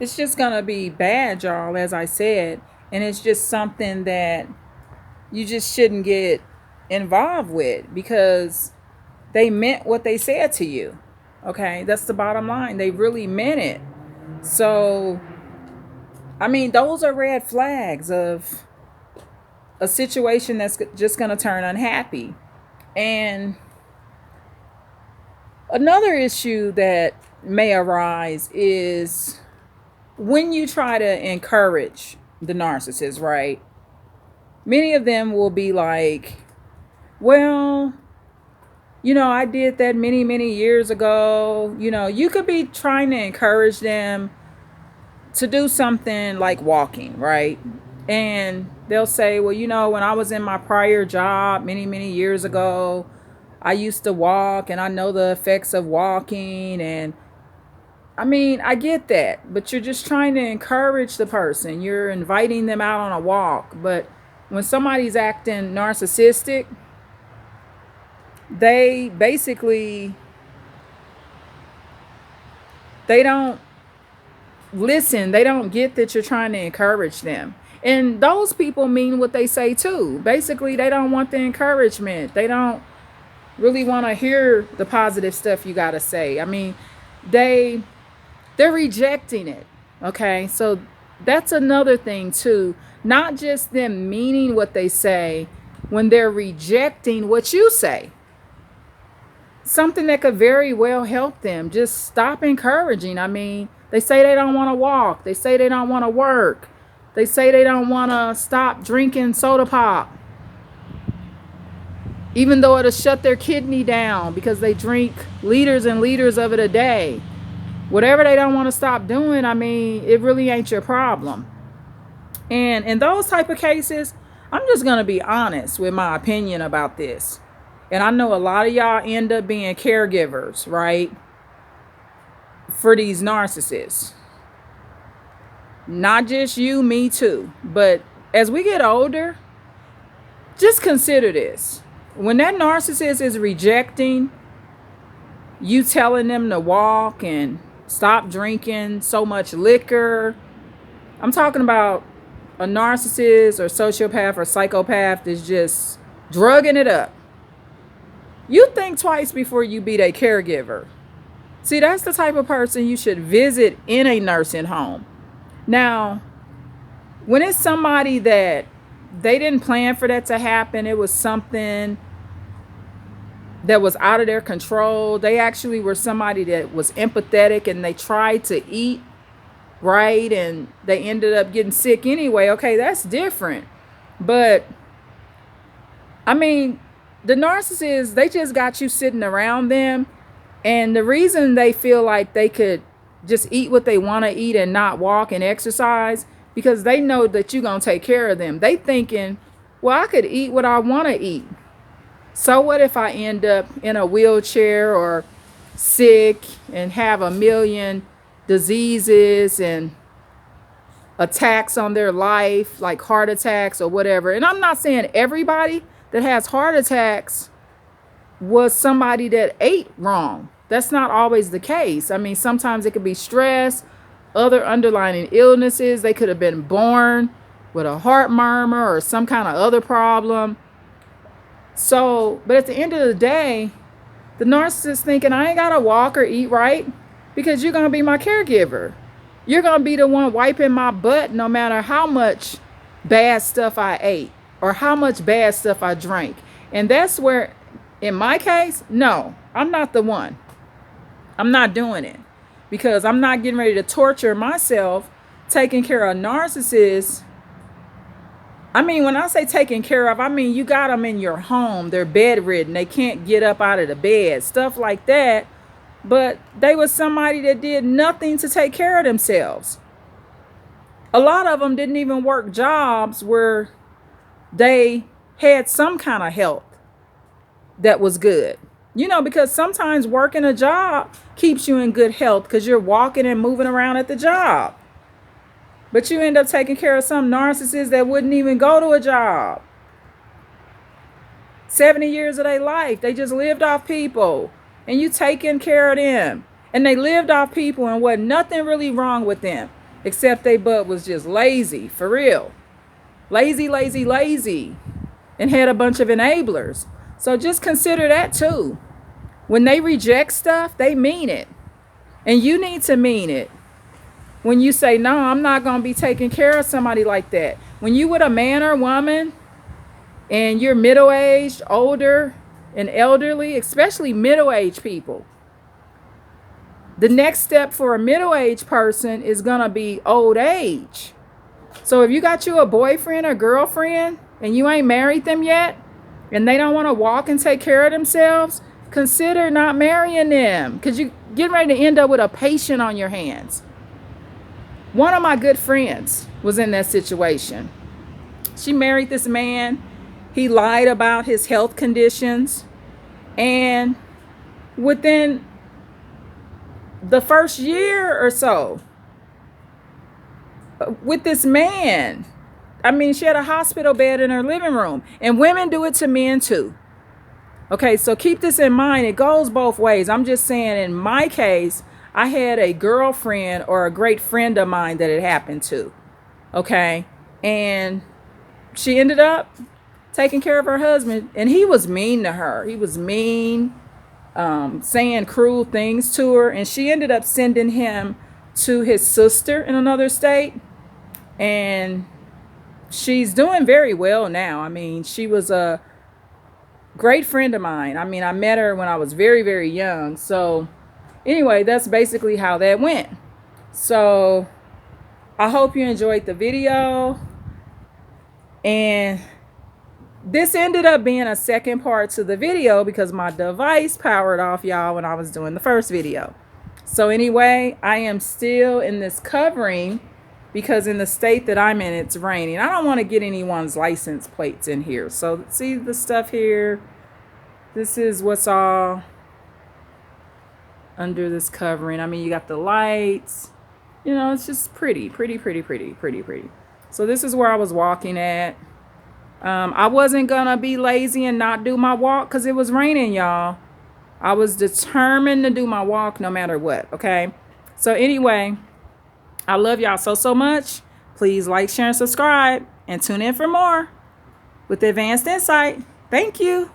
It's just going to be bad, y'all, as I said. And it's just something that you just shouldn't get involved with because they meant what they said to you. Okay, that's the bottom line. They really meant it. So, I mean, those are red flags of a situation that's just going to turn unhappy. And another issue that may arise is when you try to encourage the narcissist, right? Many of them will be like, well, I did that many, many years ago. You could be trying to encourage them to do something like walking, right? And they'll say, well, when I was in my prior job many, many years ago, I used to walk and I know the effects of walking. And I mean, I get that, but you're just trying to encourage the person. You're inviting them out on a walk. But when somebody's acting narcissistic, they basically they don't listen. They don't get that you're trying to encourage them. And those people mean what they say too. Basically, they don't want the encouragement. They don't really want to hear the positive stuff you got to say. I mean, they they're rejecting it. Okay? So that's another thing too. Not just them meaning what they say when they're rejecting what you say. Something that could very well help them. Just stop encouraging. I mean, they say they don't want to walk. They say they don't want to work. They say they don't want to stop drinking soda pop, even though it'll shut their kidney down because they drink liters and liters of it a day. Whatever they don't want to stop doing, I mean, it really ain't your problem. And in those type of cases, I'm just going to be honest with my opinion about this. And I know a lot of y'all end up being caregivers, right? For these narcissists. Not just you, me too. But as we get older, just consider this. When that narcissist is rejecting you, telling them to walk and stop drinking so much liquor, I'm talking about a narcissist or sociopath or psychopath that's just drugging it up. You think twice before you be their caregiver. See, that's the type of person you should visit in a nursing home. Now, when it's somebody that they didn't plan for that to happen, it was something that was out of their control. They actually were somebody that was empathetic and they tried to eat right and they ended up getting sick anyway. Okay, that's different. But I mean, the narcissists, they just got you sitting around them. And the reason they feel like they could just eat what they want to eat and not walk and exercise, because they know that you're going to take care of them. They thinking, well, I could eat what I want to eat. So what if I end up in a wheelchair or sick and have a million diseases and attacks on their life, like heart attacks or whatever. And I'm not saying everybody that has heart attacks was somebody that ate wrong. That's not always the case. I mean, sometimes it could be stress, other underlying illnesses. They could have been born with a heart murmur or some kind of other problem. So, but at the end of the day, the narcissist thinking, I ain't got to walk or eat right because you're going to be my caregiver. You're going to be the one wiping my butt no matter how much bad stuff I ate or how much bad stuff I drank. And that's where, in my case, no, I'm not the one. I'm not doing it because I'm not getting ready to torture myself taking care of narcissists. I mean, when I say taken care of, I mean you got them in your home. They're bedridden. They can't get up out of the bed, stuff like that. But they was somebody that did nothing to take care of themselves. A lot of them didn't even work jobs where they had some kind of health that was good. Because sometimes working a job keeps you in good health because you're walking and moving around at the job. But you end up taking care of some narcissists that wouldn't even go to a job. 70 years of their life, they just lived off people. And you taking care of them. And they lived off people and wasn't nothing really wrong with them. except they butt was just lazy, for real. Lazy, lazy, lazy, and had a bunch of enablers. So just consider that too. When they reject stuff, they mean it. And you need to mean it. When you say, no, I'm not going to be taking care of somebody like that. When you with a man or woman and you're middle-aged, older, and elderly, especially middle-aged people, the next step for a middle-aged person is going to be old age. So if you got you a boyfriend or girlfriend and you ain't married them yet, and they don't want to walk and take care of themselves, consider not marrying them, because you're getting ready to end up with a patient on your hands. One of my good friends was in that situation. She married this man. He lied about his health conditions. And within the first year or so, with this man, I mean, she had a hospital bed in her living room. And women do it to men too. Okay, so keep this in mind. It goes both ways. I'm just saying, in my case, I had a girlfriend or a great friend of mine that it happened to. Okay, and she ended up taking care of her husband, and he was mean to her. He was mean, saying cruel things to her, and she ended up sending him to his sister in another state, and she's doing very well now. I mean, she was a great friend of mine. I mean, I met her when I was very, very young. So anyway, that's basically how that went. So I hope you enjoyed the video. And this ended up being a second part to the video because my device powered off, y'all, when I was doing the first video. So anyway, I am still in this covering because in the state that I'm in, it's raining. I don't want to get anyone's license plates in here. So see the stuff here? This is what's all under this covering. I mean, you got the lights. You know, it's just pretty. So this is where I was walking at. I wasn't going to be lazy and not do my walk because it was raining, y'all. I was determined to do my walk no matter what, okay? So anyway, I love y'all so much. Please like, share, and subscribe. And tune in for more with Advanced Insight. Thank you.